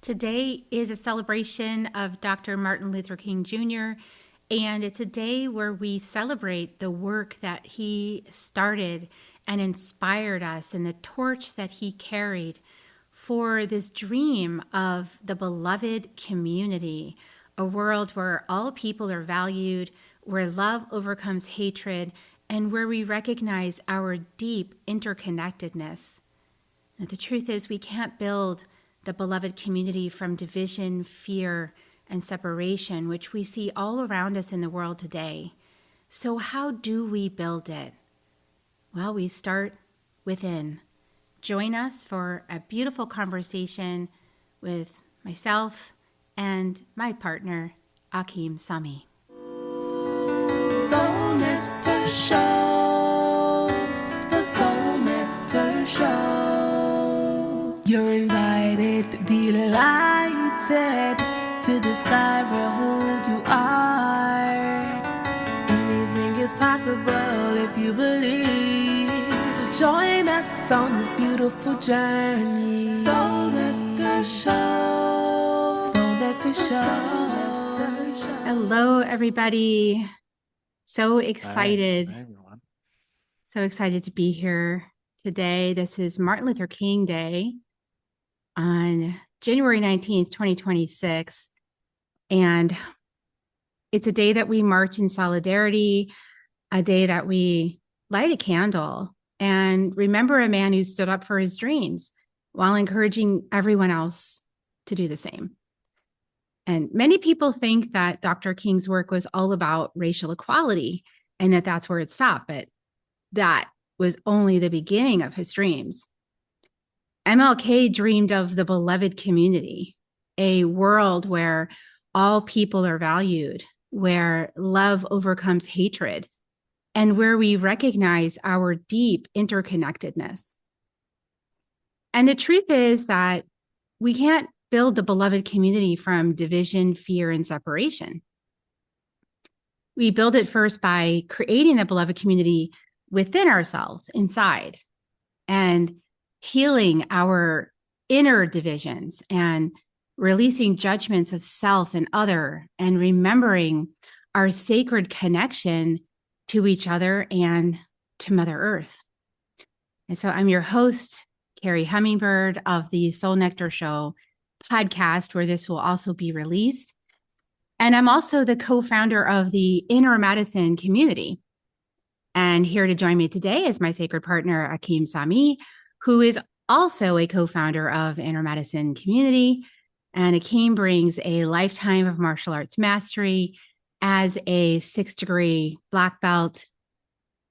Today is a celebration of Dr. Martin Luther King Jr., and it's a day where we celebrate the work that he started and inspired us and the torch that he carried for this dream of the beloved community, a world where all people are valued, where love overcomes hatred, and where we recognize our deep interconnectedness. Now, the truth is, we can't build the beloved community from division, fear, and separation, which we see all around us in the world today. So how do we build it? Well, we start within. Join us for a beautiful conversation with myself and my partner, Akeem SAMI. Soul Nectar Show, the Soul Nectar Show. You're invited, delighted to discover who you are. Anything is possible if you believe. So join us on this beautiful journey. Soul Nectar Show, Soul Nectar Show. Hello, everybody. So excited. Hi, everyone. So excited to be here today. This is Martin Luther King Day on January 19th, 2026. And it's a day that we march in solidarity, a day that we light a candle and remember a man who stood up for his dreams while encouraging everyone else to do the same. And many people think that Dr. King's work was all about racial equality and that that's where it stopped, but that was only the beginning of his dreams. MLK dreamed of the beloved community, a world where all people are valued, where love overcomes hatred, and where we recognize our deep interconnectedness. And the truth is that we can't build the beloved community from division, fear, and separation. We build it first by creating the beloved community within ourselves, inside, and healing our inner divisions and releasing judgments of self and other, and remembering our sacred connection to each other and to Mother Earth. And so I'm your host, Kerri Hummingbird of the Soul Nectar Show podcast, where this will also be released. And I'm also the co-founder of the Inner Medicine community. And here to join me today is my sacred partner, Akeem SAMI, who is also a co-founder of Inner Medicine community. And Akeem brings a lifetime of martial arts mastery as a 6th degree black belt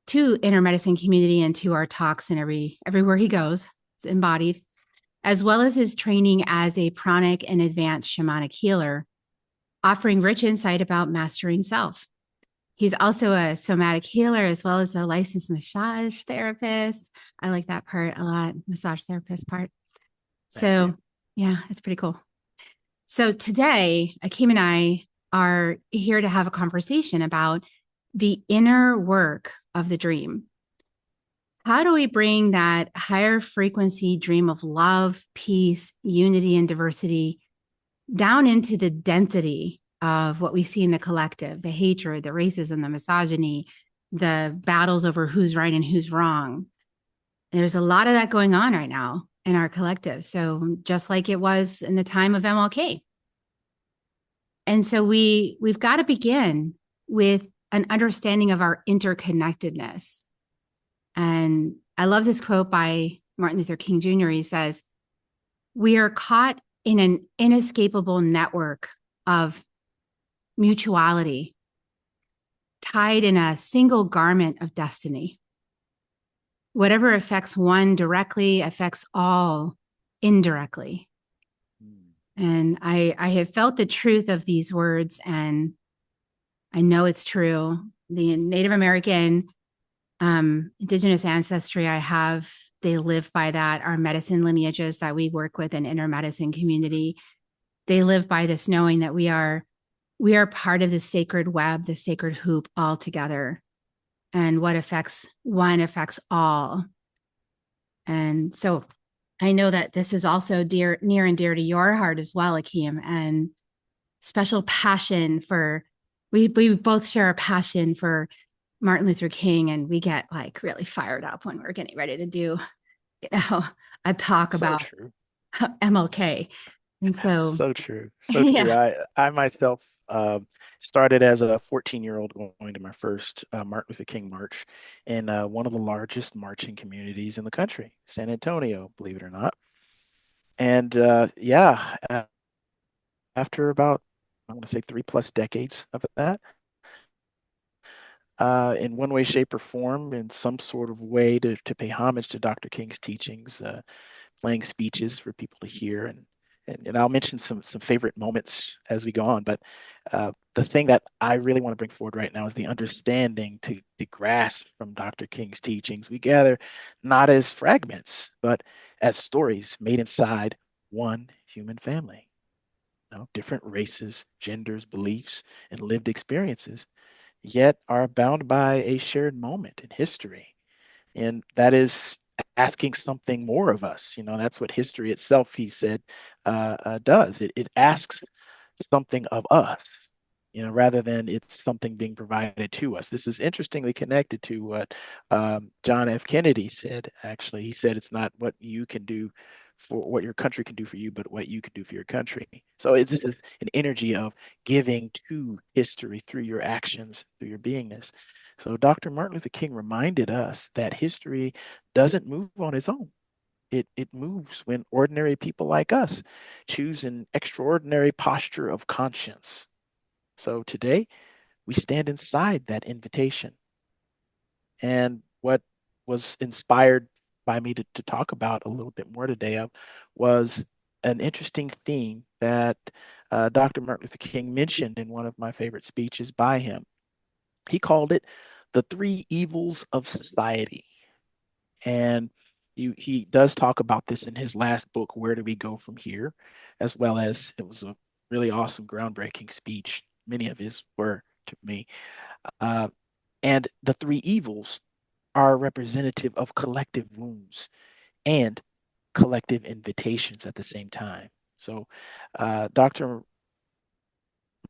to Inner Medicine community and to our talks and everywhere he goes. It's embodied, as well as his training as a pranic and advanced shamanic healer, offering rich insight about mastering self. He's also a somatic healer as well as a licensed massage therapist. I like that part a lot, massage therapist part. So yeah, it's pretty cool. So today, Akeem and I are here to have a conversation about the inner work of the dream. How do we bring that higher frequency dream of love, peace, unity, and diversity down into the density of what we see in the collective, the hatred, the racism, the misogyny, the battles over who's right and who's wrong? There's a lot of that going on right now in our collective. So just like it was in the time of MLK. And so we've got to begin with an understanding of our interconnectedness. And I love this quote by Martin Luther King Jr. He says, "We are caught in an inescapable network of mutuality, tied in a single garment of destiny. Whatever affects one directly affects all indirectly." And I have felt the truth of these words, and I know it's true. The Native American indigenous ancestry I have, they live by that. Our medicine lineages that we work with in Inner Medicine community, they live by this knowing that we are part of the sacred web, the sacred hoop all together. And what affects one affects all. And so I know that this is also near and dear to your heart as well, Akeem, and special passion for we both share a passion for Martin Luther King, and we get like really fired up when we're getting ready to do, you know, a talk So about true. MLK. And so, So true. So true. yeah, I myself started as a 14-year-old going to my first Martin Luther King march in one of the largest marching communities in the country, San Antonio, believe it or not. And yeah, after about, I want to say 3+ decades of that, in one way, shape, or form, in some sort of way to pay homage to Dr. King's teachings, playing speeches for people to hear, and I'll mention some favorite moments as we go on. But the thing that I really want to bring forward right now is the understanding to grasp from Dr. King's teachings. We gather not as fragments, but as stories made inside one human family. You know, different races, genders, beliefs, and lived experiences, yet are bound by a shared moment in history, and that is asking something more of us. You know, that's what history itself, he said, does. It asks something of us, you know, rather than it's something being provided to us. This is interestingly connected to what John F. Kennedy said. Actually, he said it's not what you can do for what your country can do for you, but what you can do for your country. So it's just an energy of giving to history through your actions, through your beingness. So Dr. Martin Luther King reminded us that history doesn't move on its own. It moves when ordinary people like us choose an extraordinary posture of conscience. So today we stand inside that invitation. And what was inspired by me to talk about a little bit more today of was an interesting theme that Dr. Martin Luther King mentioned in one of my favorite speeches by him. He called it the three evils of society. And he does talk about this in his last book, Where Do We Go From Here? As well as it was a really awesome, groundbreaking speech. Many of his were to me. Uh, and the three evils are representative of collective wounds and collective invitations at the same time. So, Dr.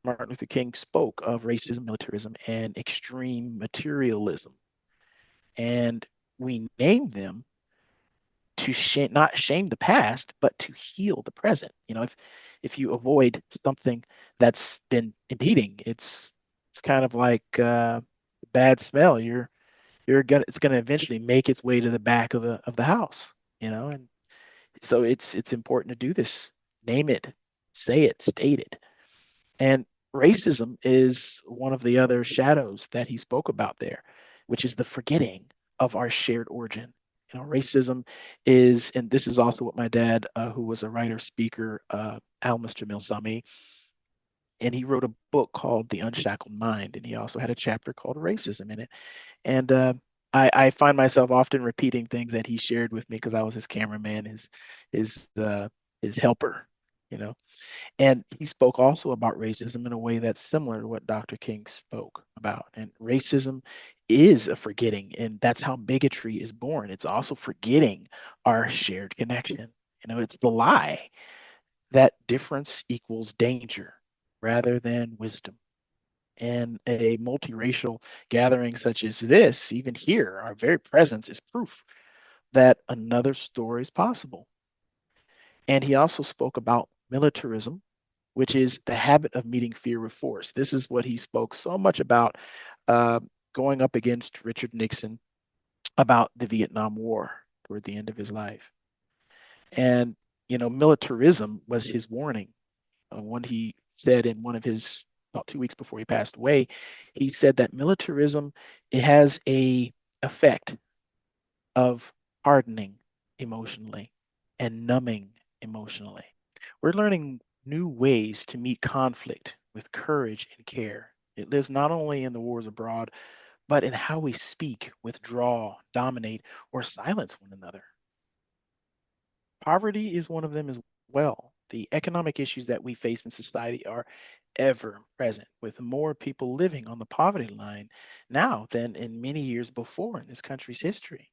Martin Luther King spoke of racism, militarism, and extreme materialism. And we named them to not shame the past, but to heal the present. You know, if you avoid something that's been impeding, it's kind of like bad smell. You're gonna it's gonna eventually make its way to the back of the house. You know, and so it's important to do this. Name it, say it, state it. And racism is one of the other shadows that he spoke about there, which is the forgetting of our shared origin. You know, racism is, and this is also what my dad, who was a writer, speaker, Mr. Jamil Sami, and he wrote a book called The Unshackled Mind, and he also had a chapter called Racism in it. And I find myself often repeating things that he shared with me because I was his cameraman, his his helper, you know. And he spoke also about racism in a way that's similar to what Dr. King spoke about. And racism is a forgetting, and that's how bigotry is born. It's also forgetting our shared connection. You know, it's the lie that difference equals danger rather than wisdom. And a multiracial gathering such as this, even here, our very presence is proof that another story is possible. And he also spoke about militarism, which is the habit of meeting fear with force. This is what he spoke so much about, uh, going up against Richard Nixon about the Vietnam War toward the end of his life. And, you know, militarism was his warning. When he said in one of his, about 2 weeks before he passed away, he said that militarism, it has a effect of hardening emotionally and numbing emotionally. We're learning new ways to meet conflict with courage and care. It lives not only in the wars abroad, but in how we speak, withdraw, dominate, or silence one another. Poverty is one of them as well. The economic issues that we face in society are ever present, with more people living on the poverty line now than in many years before in this country's history.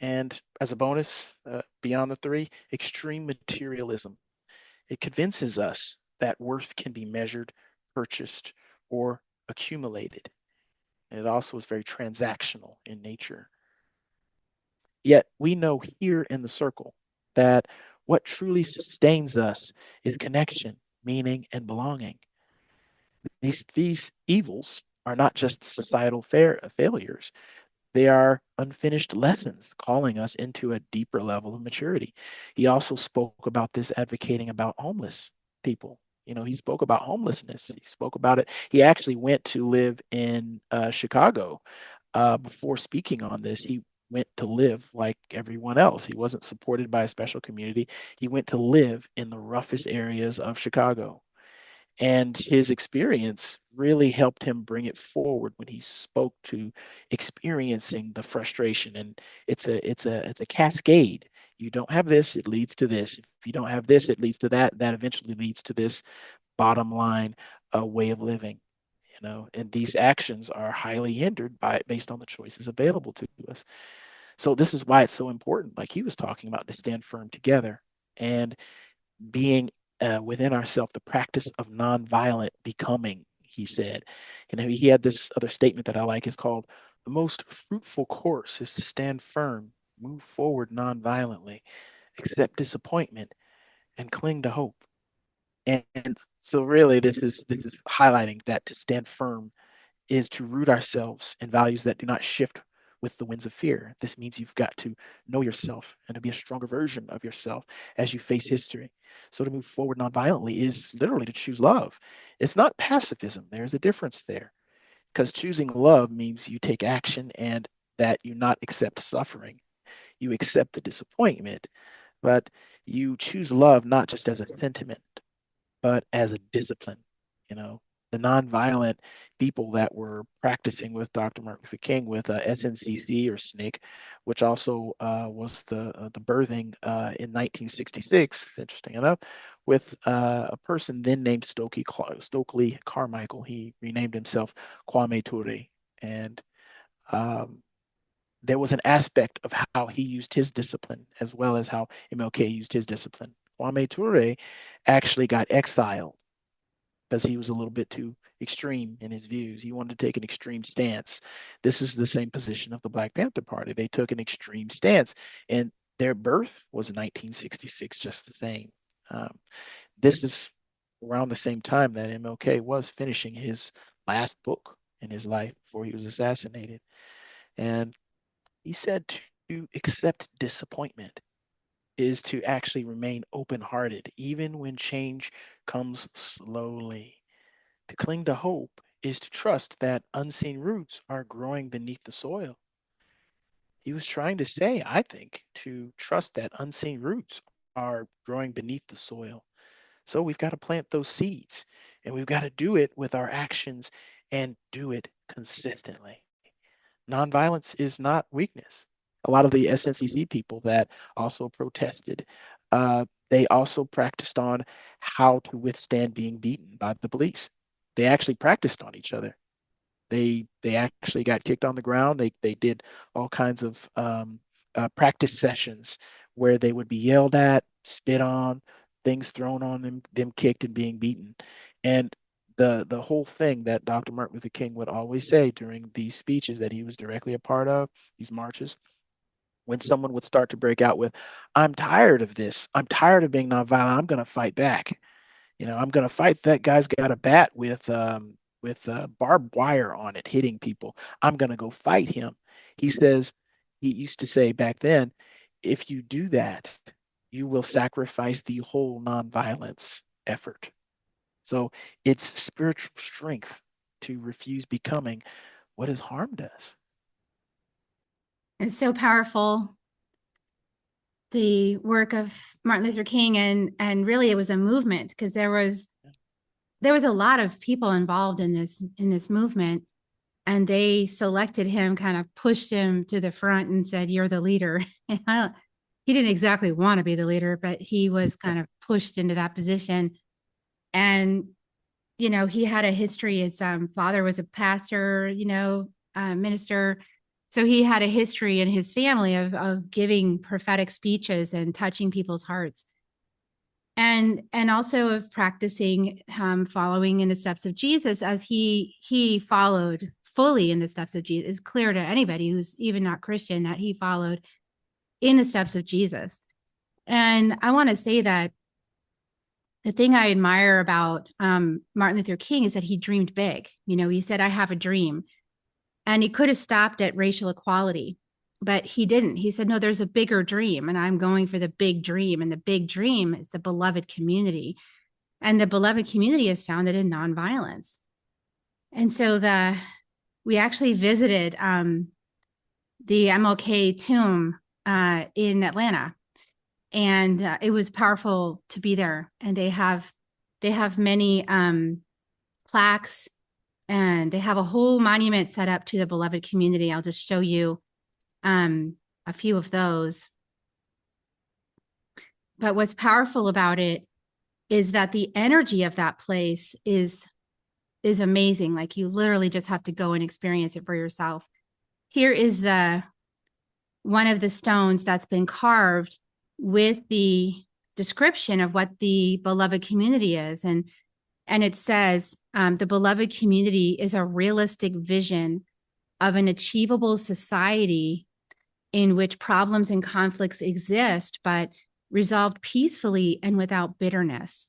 And as a bonus, beyond the three, extreme materialism. It convinces us that worth can be measured, purchased, or accumulated. And it also is very transactional in nature. Yet we know here in the circle that what truly sustains us is connection, meaning, and belonging. These evils are not just societal failures, they are unfinished lessons calling us into a deeper level of maturity. He also spoke about this advocating about homeless people. He spoke about homelessness. He spoke about it. He actually went to live in Chicago before speaking on this. He went to live like everyone else. He wasn't supported by a special community. He went to live in the roughest areas of Chicago. And his experience really helped him bring it forward when he spoke to experiencing the frustration. And it's a cascade. You don't have this, it leads to this. If you don't have this, it leads to that. That eventually leads to this bottom line way of living. And these actions are highly hindered by based on the choices available to us. So this is why it's so important, like he was talking about, to stand firm together and being within ourselves, the practice of nonviolent becoming, he said. And he had this other statement that I like. It's called, the most fruitful course is to stand firm, move forward nonviolently, accept disappointment, and cling to hope. And so really this is highlighting that to stand firm is to root ourselves in values that do not shift with the winds of fear. This means you've got to know yourself and to be a stronger version of yourself as you face history. So to move forward nonviolently is literally to choose love. It's not pacifism. There's a difference there, because choosing love means you take action and that you not accept suffering. You accept the disappointment, but you choose love not just as a sentiment, but as a discipline. You know, the nonviolent people that were practicing with Dr. Martin Luther King with SNCC or SNCC, which also was the birthing in 1966, interesting enough, with a person then named Stokely Carmichael. He renamed himself Kwame Ture. And um, there was an aspect of how he used his discipline as well as how MLK used his discipline. Kwame Ture actually got exiled because he was a little bit too extreme in his views. He wanted to take an extreme stance. This is the same position of the Black Panther Party. They took an extreme stance, and their birth was in 1966, just the same. Um, this is around the same time that MLK was finishing his last book in his life before he was assassinated. And he said to accept disappointment is to actually remain open hearted, even when change comes slowly. To cling to hope is to trust that unseen roots are growing beneath the soil. He was trying to say, I think, to trust that unseen roots are growing beneath the soil. So we've got to plant those seeds, and we've got to do it with our actions and do it consistently. Nonviolence is not weakness. A lot of the SNCC people that also protested, they also practiced on how to withstand being beaten by the police. They actually practiced on each other. They actually got kicked on the ground. They did all kinds of practice sessions where they would be yelled at, spit on, things thrown on them kicked and being beaten. And the whole thing that Dr. Martin Luther King would always say during these speeches that he was directly a part of, these marches, when someone would start to break out with, "I'm tired of this. I'm tired of being nonviolent. I'm going to fight back." I'm going to fight that guy's got a bat with barbed wire on it, hitting people. I'm going to go fight him. He says, he used to say back then, if you do that, you will sacrifice the whole nonviolence effort. So it's spiritual strength to refuse becoming what has harmed us. It's so powerful, the work of Martin Luther King, and really it was a movement, because there was a lot of people involved in this movement, and they selected him, kind of pushed him to the front and said, "You're the leader." And he didn't exactly want to be the leader, but he was kind of pushed into that position. And he had a history. His father was a pastor, minister, So he had a history in his family of giving prophetic speeches and touching people's hearts. And also of practicing following in the steps of Jesus, as he followed fully in the steps of Jesus. It's clear to anybody who's even not Christian that he followed in the steps of Jesus. And I want to say that the thing I admire about Martin Luther King is that he dreamed big. You know, he said, "I have a dream," and he could have stopped at racial equality, but he didn't. He said, "No, there's a bigger dream, and I'm going for the big dream. And the big dream is the beloved community. And the beloved community is founded in nonviolence." And so we actually visited the MLK tomb in Atlanta, and it was powerful to be there. And they have many plaques, and they have a whole monument set up to the beloved community. I'll just show you a few of those. But what's powerful about it is that the energy of that place is amazing. Like, you literally just have to go and experience it for yourself. Here is one of the stones that's been carved with the description of what the beloved community is. And it says, the beloved community is a realistic vision of an achievable society in which problems and conflicts exist, but resolved peacefully and without bitterness.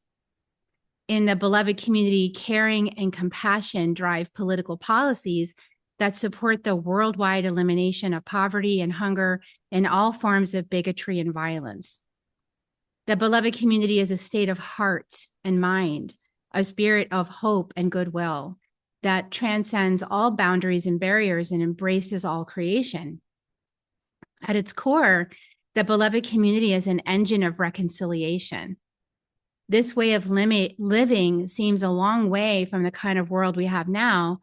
In the beloved community, caring and compassion drive political policies that support the worldwide elimination of poverty and hunger and all forms of bigotry and violence. The beloved community is a state of heart and mind, a spirit of hope and goodwill that transcends all boundaries and barriers and embraces all creation. At its core, the beloved community is an engine of reconciliation. This way of living seems a long way from the kind of world we have now.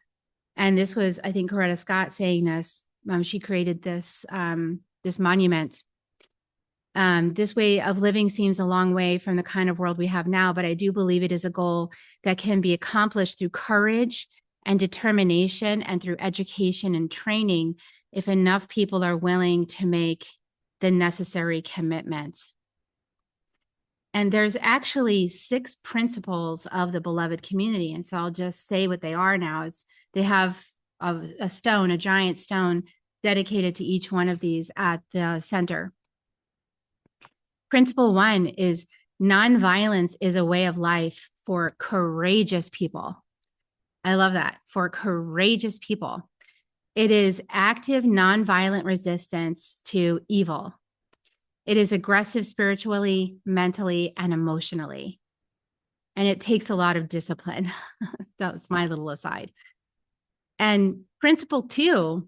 And this was, I think, Coretta Scott saying this. She created this monument. This way of living seems a long way from the kind of world we have now, but I do believe it is a goal that can be accomplished through courage and determination and through education and training if enough people are willing to make the necessary commitment. And there's actually 6 principles of the beloved community. And so I'll just say what they are now. They have a stone, a giant stone dedicated to each one of these at the center. Principle 1 is nonviolence is a way of life for courageous people. I love that. For courageous people. It is active nonviolent resistance to evil. It is aggressive spiritually, mentally, and emotionally. And it takes a lot of discipline. That was my little aside. And principle 2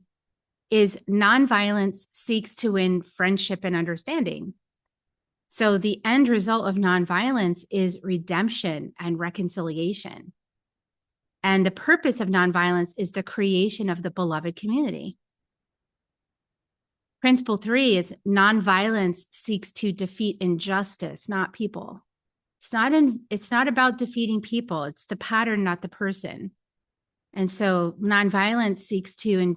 is nonviolence seeks to win friendship and understanding. So the end result of nonviolence is redemption and reconciliation. And the purpose of nonviolence is the creation of the beloved community. Principle 3 is nonviolence seeks to defeat injustice, not people. It's not about defeating people. It's the pattern, not the person. And so nonviolence seeks to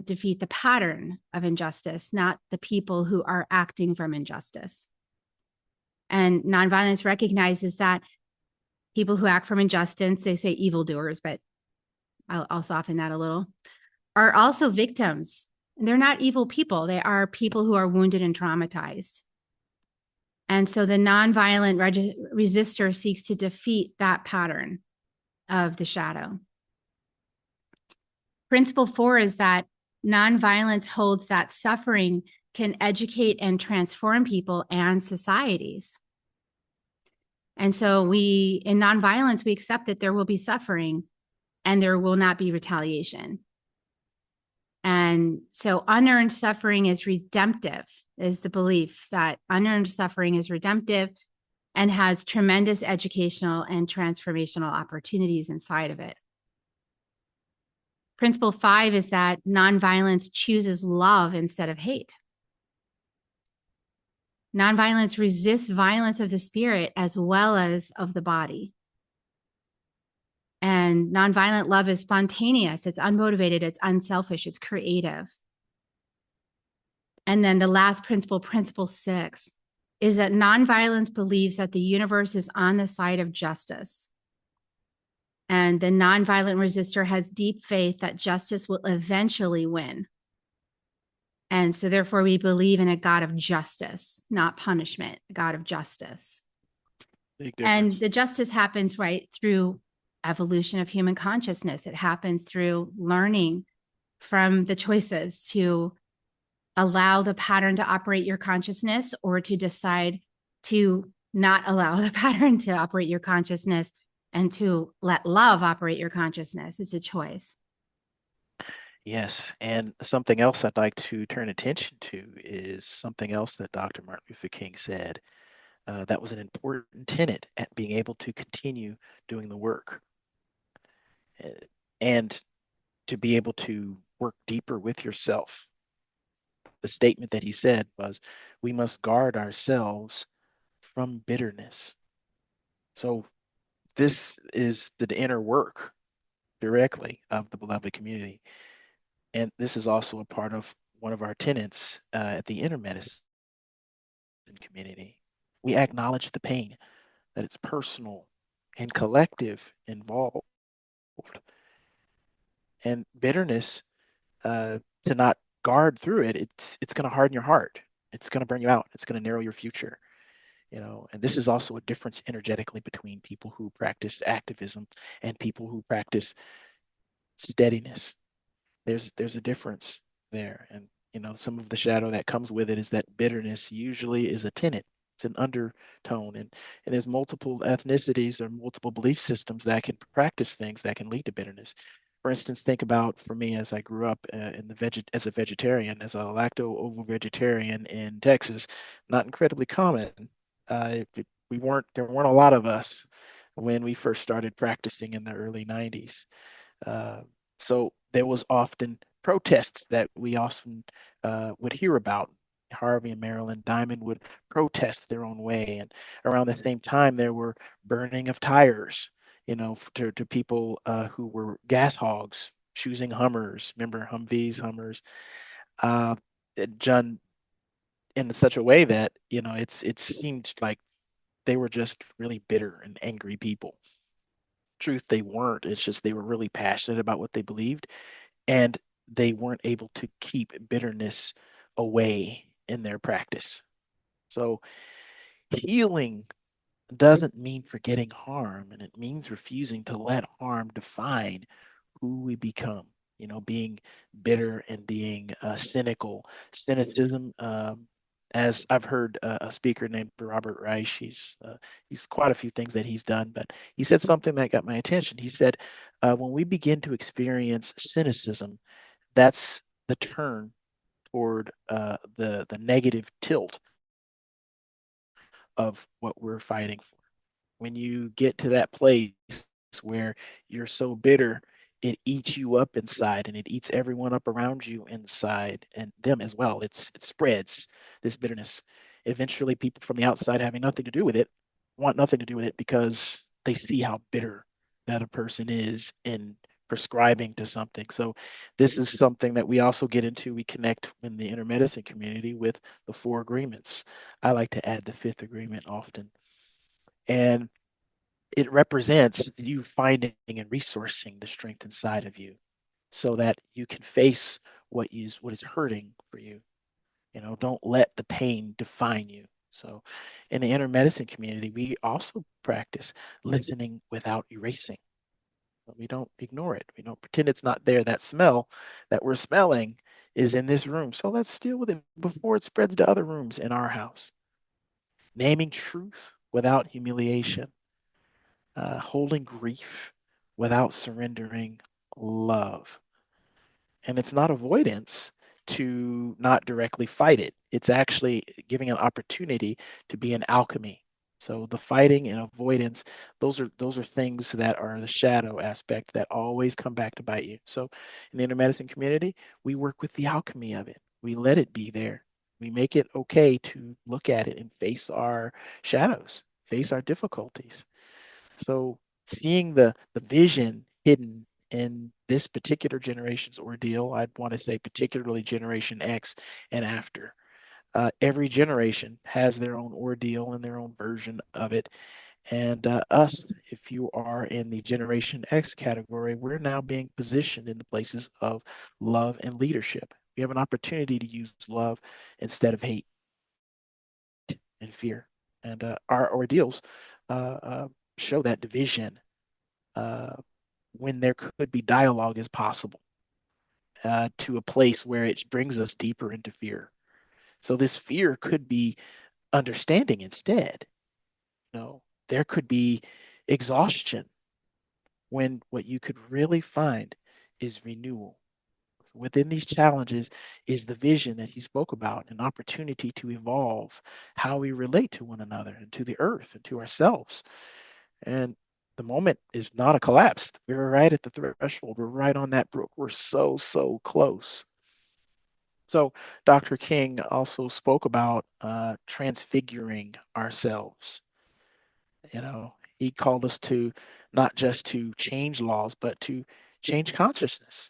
defeat the pattern of injustice, not the people who are acting from injustice. And nonviolence recognizes that people who act from injustice, they say evildoers, but I'll soften that a little, are also victims. They're not evil people. They are people who are wounded and traumatized. And so the nonviolent resistor seeks to defeat that pattern of the shadow. Principle 4 is that nonviolence holds that suffering can educate and transform people and societies. And so in nonviolence, we accept that there will be suffering and there will not be retaliation. And so unearned suffering is redemptive, is the belief that unearned suffering is redemptive and has tremendous educational and transformational opportunities inside of it. Principle 5 is that nonviolence chooses love instead of hate. Nonviolence resists violence of the spirit as well as of the body. And nonviolent love is spontaneous, it's unmotivated, it's unselfish, it's creative. And then the last principle, principle 6, is that nonviolence believes that the universe is on the side of justice. And the nonviolent resistor has deep faith that justice will eventually win. And so therefore we believe in a God of justice, not punishment, a God of justice. Big And difference. the justice happens right through evolution of human consciousness. It happens through learning from the choices to allow the pattern to operate your consciousness or to decide to not allow the pattern to operate your consciousness and to let love operate your consciousness. It's a choice. Yes, and something else I'd like to turn attention to is something else that Dr. Martin Luther King said. That was an important tenet at being able to continue doing the work uh, and to be able to work deeper with yourself. The statement that he said was, we must guard ourselves from bitterness. So this is the inner work directly of the beloved community. And this is also a part of one of our tenets at the inner medicine community. We acknowledge the pain, that it's personal and collective involved. And bitterness, to not guard through it, it's going to harden your heart. It's going to burn you out. It's going to narrow your future. And this is also a difference energetically between people who practice activism and people who practice steadiness. There's a difference there. And some of the shadow that comes with it is that bitterness usually is a tenet. It's an undertone. And there's multiple ethnicities or multiple belief systems that can practice things that can lead to bitterness. For instance, think about for me as I grew up as a vegetarian, as a lacto-ovo vegetarian in Texas, not incredibly common. There weren't a lot of us when we first started practicing in the early 90s. Uh, so there was often protests that we often would hear about. Harvey and Marilyn Diamond would protest their own way, and around the same time there were burning of tires, to people who were gas hogs, choosing Hummers. Remember Humvees, Hummers, uh, John, in such a way that it seemed like they were just really bitter and angry people. Truth, they weren't. It's just they were really passionate about what they believed, and they weren't able to keep bitterness away in their practice. So healing doesn't mean forgetting harm, and it means refusing to let harm define who we become. Being bitter and being cynical. Cynicism, as I've heard a speaker named Robert Reich, he's quite a few things that he's done, but he said something that got my attention. He said, when we begin to experience cynicism, that's the turn toward the negative tilt of what we're fighting for. When you get to that place where you're so bitter, it eats you up inside and it eats everyone up around you inside and them as well. It spreads, this bitterness. Eventually, people from the outside having nothing to do with it want nothing to do with it because they see how bitter that a person is in prescribing to something. So this is something that we also get into. We connect in the inner medicine community with the 4 agreements. I like to add the 5th agreement often. And it represents you finding and resourcing the strength inside of you so that you can face what is hurting for you. Don't let the pain define you. So in the inner medicine community, we also practice listening without erasing. We don't ignore it. We don't pretend it's not there. That smell that we're smelling is in this room. So let's deal with it before it spreads to other rooms in our house. Naming truth without humiliation, holding grief without surrendering love. And it's not avoidance to not directly fight it. It's actually giving an opportunity to be an alchemy. So the fighting and avoidance, those are things that are the shadow aspect that always come back to bite you. So in the intermedicine community, we work with the alchemy of it. We let it be there. We make it okay to look at it and face our shadows, face our difficulties. So seeing the vision hidden in this particular generation's ordeal, I'd want to say particularly Generation X and after. Every generation has their own ordeal and their own version of it. And us, if you are in the Generation X category, we're now being positioned in the places of love and leadership. We have an opportunity to use love instead of hate and fear. And our ordeals show that division uh, when there could be dialogue is possible to a place where it brings us deeper into fear. So this fear could be understanding instead. There could be exhaustion when what you could really find is renewal. Within these challenges is the vision that he spoke about, an opportunity to evolve how we relate to one another and to the earth and to ourselves. And the moment is not a collapse. We're right at the threshold. We're right on that brook. We're so, so close. So Dr. King also spoke about transfiguring ourselves. He called us to not just to change laws, but to change consciousness.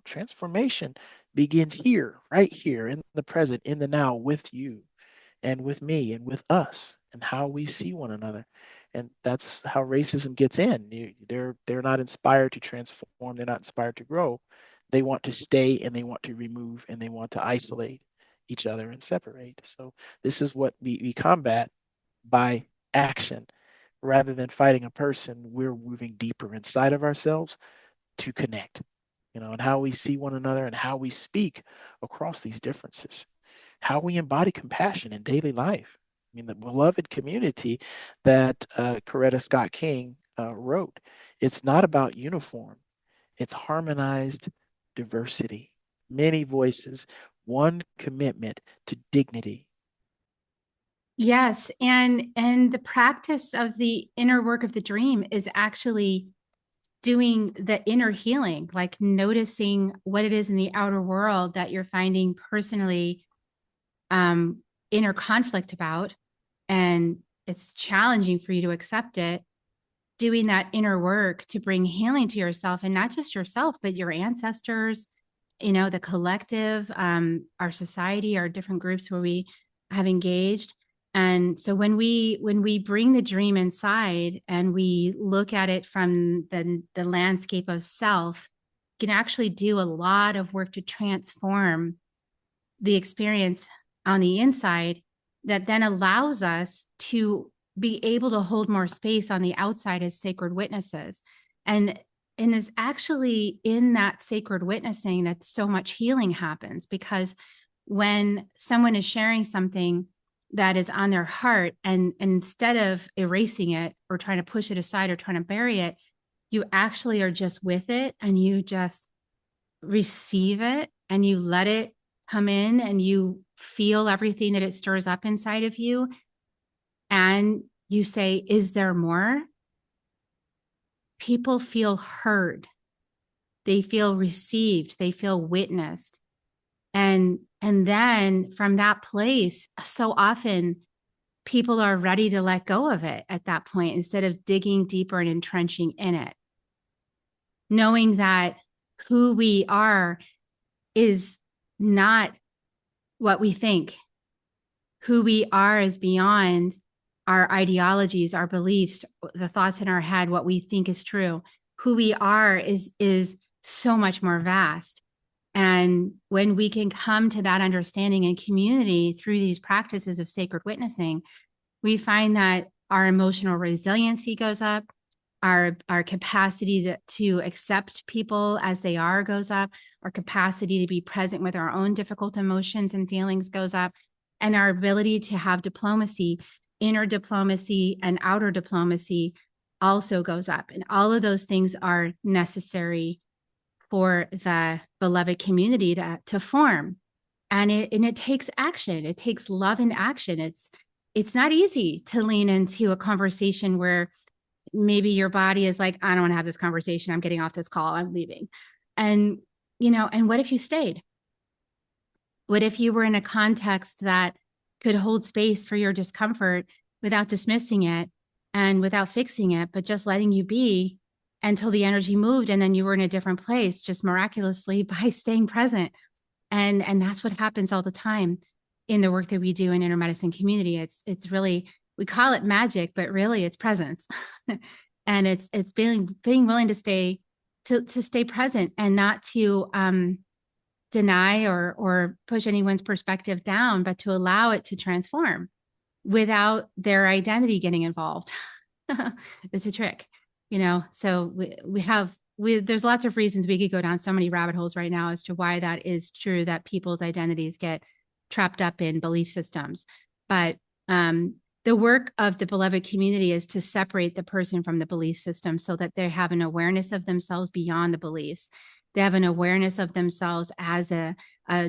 Transformation begins here, right here in the present, in the now, with you and with me and with us and how we see one another. And that's how racism gets in. They're not inspired to transform. They're not inspired to grow. They want to stay and they want to remove and they want to isolate each other and separate. So this is what we combat by action. Rather than fighting a person, we're moving deeper inside of ourselves to connect, and how we see one another and how we speak across these differences, how we embody compassion in daily life. I mean, the beloved community that Coretta Scott King wrote, it's not about uniform, it's harmonized diversity, many voices, one commitment to dignity. Yes, and the practice of the inner work of the dream is actually doing the inner healing, like noticing what it is in the outer world that you're finding personally inner conflict about, and it's challenging for you to accept it. Doing that inner work to bring healing to yourself, and not just yourself, but your ancestors, the collective, our society, our different groups where we have engaged. And so when we bring the dream inside and we look at it from the landscape of self, can actually do a lot of work to transform the experience on the inside that then allows us to be able to hold more space on the outside as sacred witnesses. And is actually in that sacred witnessing that so much healing happens, because when someone is sharing something that is on their heart, and instead of erasing it or trying to push it aside or trying to bury it, you actually are just with it and you just receive it and you let it come in and you feel everything that it stirs up inside of you. And you say, is there more? People feel heard. They feel received. They feel witnessed. And then from that place, so often people are ready to let go of it at that point, instead of digging deeper and entrenching in it. Knowing that who we are is not what we think. Who we are is beyond our ideologies, our beliefs, the thoughts in our head, what we think is true. Who we are is so much more vast. And when we can come to that understanding and community through these practices of sacred witnessing, we find that our emotional resiliency goes up, our capacity to accept people as they are goes up, our capacity to be present with our own difficult emotions and feelings goes up, and our ability to have diplomacy, inner diplomacy and outer diplomacy, also goes up. And all of those things are necessary for the beloved community to form. And it takes action. It takes love and action. It's not easy to lean into a conversation where maybe your body is like, I don't want to have this conversation. I'm getting off this call. I'm leaving. And, and what if you stayed? What if you were in a context that could hold space for your discomfort without dismissing it and without fixing it, but just letting you be until the energy moved, and then you were in a different place, just miraculously by staying present. And that's what happens all the time. in the work that we do in intermedicine community. It's really, we call it magic, but really it's presence. And it's being willing to stay present and not to deny or push anyone's perspective down, but to allow it to transform without their identity getting involved. It's a trick, you know. So there's lots of reasons we could go down so many rabbit holes right now as to why that is true, that people's identities get trapped up in belief systems. But the work of the beloved community is to separate the person from the belief system so that they have an awareness of themselves beyond the beliefs. They have an awareness of themselves as a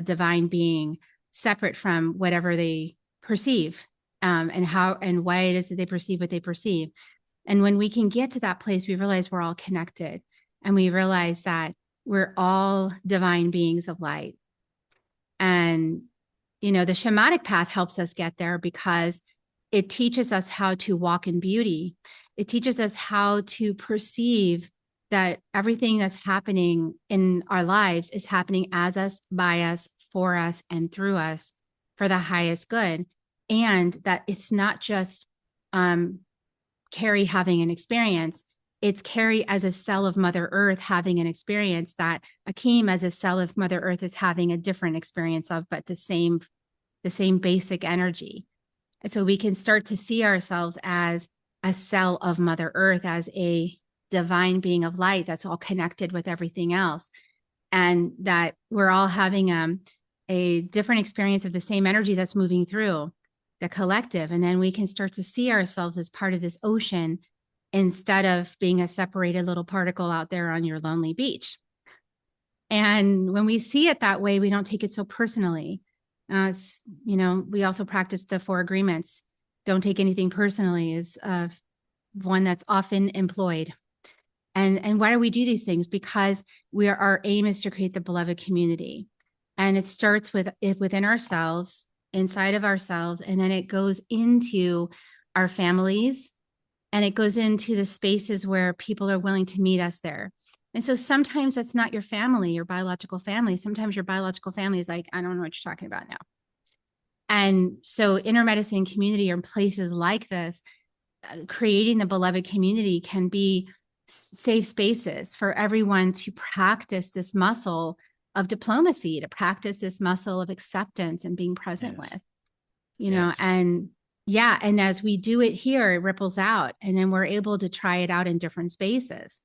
divine being, separate from whatever they perceive, and how and why it is that they perceive what they perceive. And when we can get to that place, we realize we're all connected, and we realize that we're all divine beings of light. And, you know, the shamanic path helps us get there because it teaches us how to walk in beauty. It teaches us how to perceive that everything that's happening in our lives is happening as us, by us, for us, and through us for the highest good. And that it's not just Kerri having an experience, it's Kerri as a cell of Mother Earth having an experience that Akeem as a cell of Mother Earth is having a different experience of, but the same basic energy. And so we can start to see ourselves as a cell of Mother Earth, as a divine being of light that's all connected with everything else. And that we're all having a different experience of the same energy that's moving through the collective. And then we can start to see ourselves as part of this ocean instead of being a separated little particle out there on your lonely beach. And when we see it that way, we don't take it so personally. You know, we also practice the 4 agreements. Don't take anything personally is one that's often employed. And why do we do these things? Because our aim is to create the beloved community. And it starts within ourselves, inside of ourselves, and then it goes into our families, and it goes into the spaces where people are willing to meet us there. And so sometimes that's not your family, your biological family. Sometimes your biological family is like, I don't know what you're talking about now. And so intermedicine community or places like this, creating the beloved community can be safe spaces for everyone to practice this muscle of diplomacy, to practice this muscle of acceptance and being present with, you know, and and as we do it here, it ripples out, and then we're able to try it out in different spaces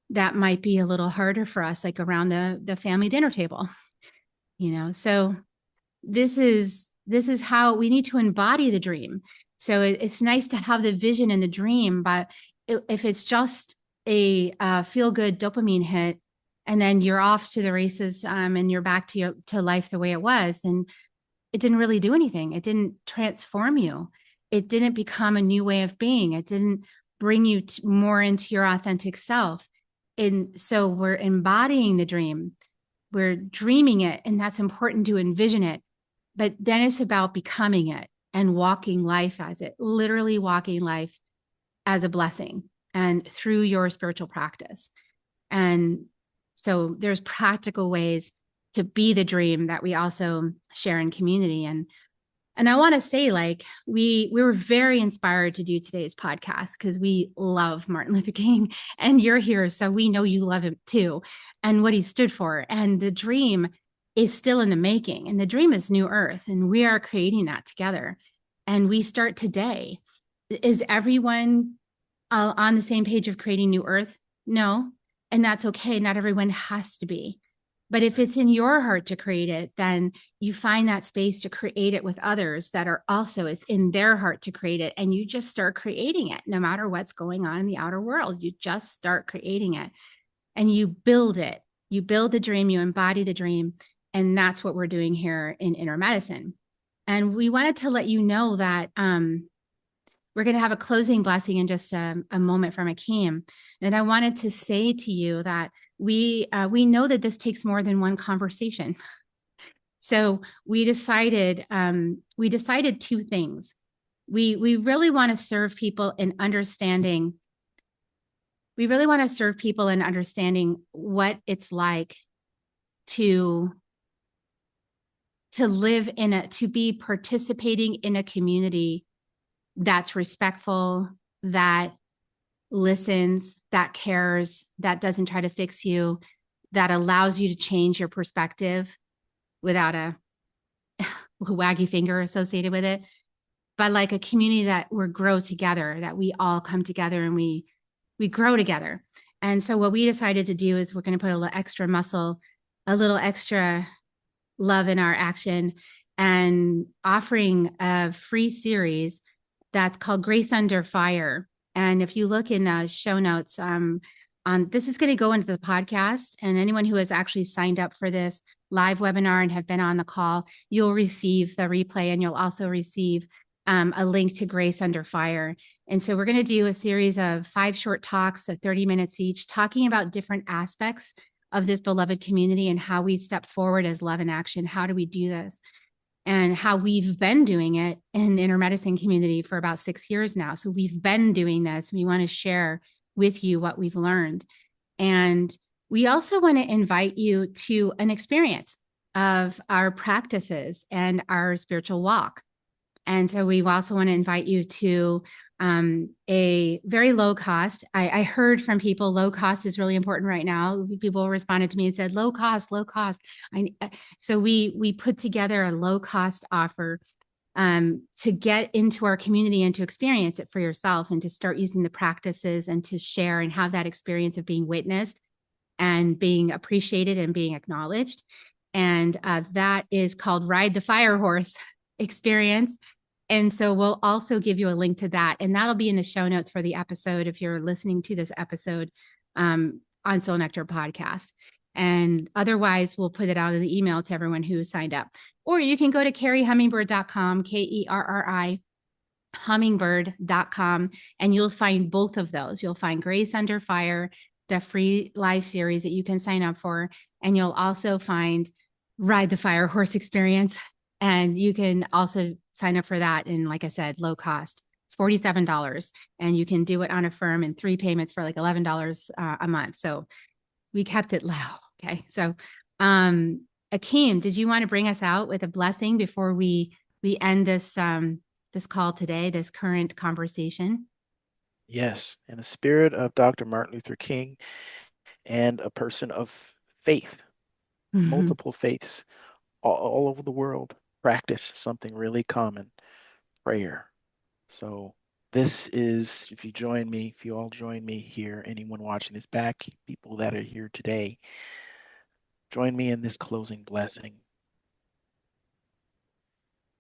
that might be a little harder for us, like around the family dinner table, you know. So this is how we need to embody the dream. So it's nice to have the vision and the dream, but if it's just a feel-good dopamine hit, and then you're off to the races, and you're back to life the way it was, then it didn't really do anything. It didn't transform you. It didn't become a new way of being. It didn't bring you more into your authentic self. And so we're embodying the dream. We're dreaming it, and that's important to envision it. But then it's about becoming it and walking life as it, literally walking life as a blessing and through your spiritual practice. And so there's practical ways to be the dream that we also share in community. And I want to say, like, we were very inspired to do today's podcast because we love Martin Luther King, and you're here, so we know you love him too, and what he stood for. And the dream is still in the making, and the dream is New Earth, and we are creating that together. And we start today. Is everyone on the same page of creating New Earth? No, and that's okay. Not everyone has to be. But if it's in your heart to create it, then you find that space to create it with others that are also, it's in their heart to create it. And you just start creating it no matter what's going on in the outer world. You just start creating it and you build it. You build the dream, you embody the dream. And that's what we're doing here in intermedicine. And we wanted to let you know that we're going to have a closing blessing in just a moment from Akeem. And I wanted to say to you that we know that this takes more than one conversation. So we decided 2 things. We really want to serve people in understanding. We really want to serve people in understanding what it's like to to be participating in a community that's respectful, that listens, that cares, that doesn't try to fix you, that allows you to change your perspective without a waggy finger associated with it, but like a community that we grow together, that we all come together and we grow together. And so what we decided to do is we're going to put a little extra muscle, a little extra love in our action, and offering a free series that's called Grace Under Fire. And if you look in the show notes, on this is going to go into the podcast, and anyone who has actually signed up for this live webinar and have been on the call, you'll receive the replay, and you'll also receive a link to Grace Under Fire. And so we're going to do a series of 5 short talks of 30 minutes each, talking about different aspects of this beloved community and how we step forward as love in action. How do we do this? And how we've been doing it in the intermedicine community for about 6 years now. So we've been doing this. We want to share with you what we've learned. And we also want to invite you to an experience of our practices and our spiritual walk. And so we also want to invite you to a very low cost. I heard from people, low cost is really important right now. People responded to me and said, low cost, low cost. So we put together a low cost offer to get into our community and to experience it for yourself and to start using the practices and to share and have that experience of being witnessed and being appreciated and being acknowledged. And that is called Ride the Fire Horse experience. And so we'll also give you a link to that, and that'll be in the show notes for the episode if you're listening to this episode on Soul Nectar podcast. And otherwise, we'll put it out in the email to everyone who signed up. Or you can go to kerrihummingbird.com, KERRI hummingbird.com, and you'll find both of those. You'll find Grace Under Fire, the free live series that you can sign up for, and you'll also find Ride the Fire Horse experience. And you can also sign up for that in, like I said, low cost. It's $47, and you can do it on Affirm in 3 payments for like $11 a month. So we kept it low. Okay. So Akeem, did you want to bring us out with a blessing before we end this this call today, this current conversation? Yes, in the spirit of Dr. Martin Luther King and a person of faith, multiple faiths all over the world practice something really common, prayer. So this is, if you all join me here, anyone watching this back, people that are here today, join me in this closing blessing.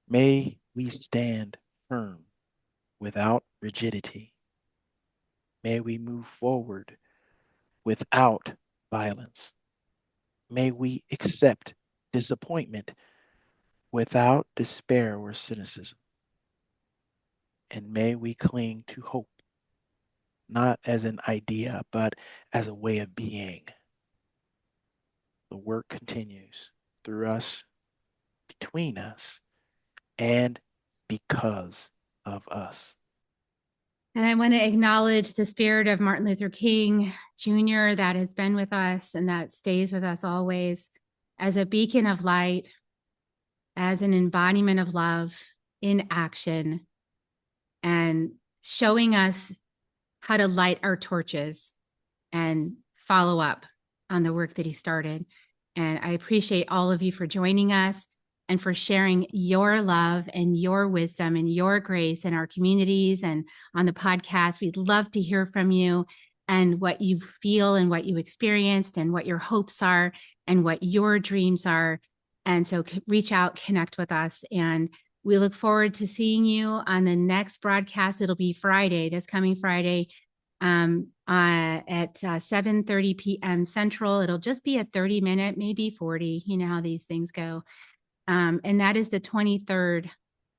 May we stand firm without rigidity. May we move forward without violence. May we accept disappointment without despair or cynicism. And may we cling to hope, not as an idea, but as a way of being. The work continues through us, between us, and because of us. And I want to acknowledge the spirit of Martin Luther King Jr. that has been with us and that stays with us always as a beacon of light, as an embodiment of love in action, and showing us how to light our torches and follow up on the work that he started. And I appreciate all of you for joining us and for sharing your love and your wisdom and your grace in our communities and on the podcast. We'd love to hear from you and what you feel and what you experienced and what your hopes are and what your dreams are. And so reach out, connect with us, and we look forward to seeing you on the next broadcast. It'll be Friday, this coming Friday, at 7:30 p.m. Central. It'll just be a 30-minute, maybe 40. You know how these things go. And that is the 23rd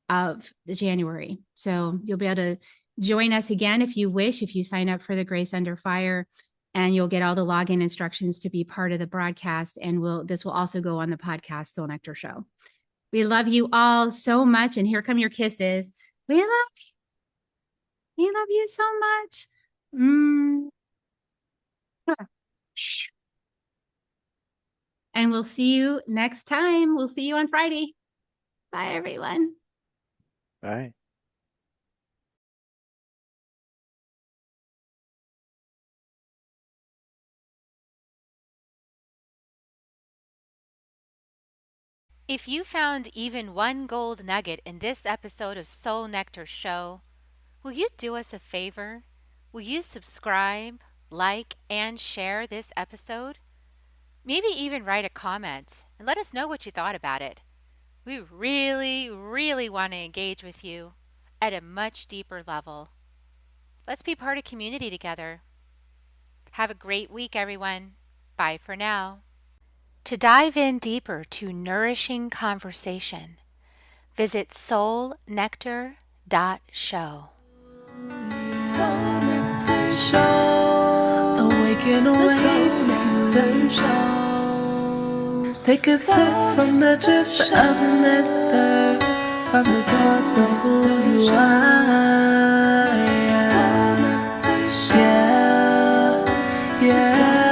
of January. So you'll be able to join us again if you wish, if you sign up for the Grace Under Fire, and you'll get all the login instructions to be part of the broadcast. And this will also go on the podcast Soul Nectar Show. We love you all so much. And here come your kisses. We love you so much. And we'll see you next time. We'll see you on Friday. Bye, everyone. Bye. If you found even one gold nugget in this episode of Soul Nectar Show, will you do us a favor? Will you subscribe, like, and share this episode? Maybe even write a comment and let us know what you thought about it. We really, really want to engage with you at a much deeper level. Let's be part of community together. Have a great week, everyone. Bye for now. To dive in deeper to nourishing conversation, visit soulnectar.show. Soul Nectar Show. Awaken, awake, Nectar Show. Take a sip from the drip of nectar, from the source of who you are. Soul Nectar Show. Yeah, yeah.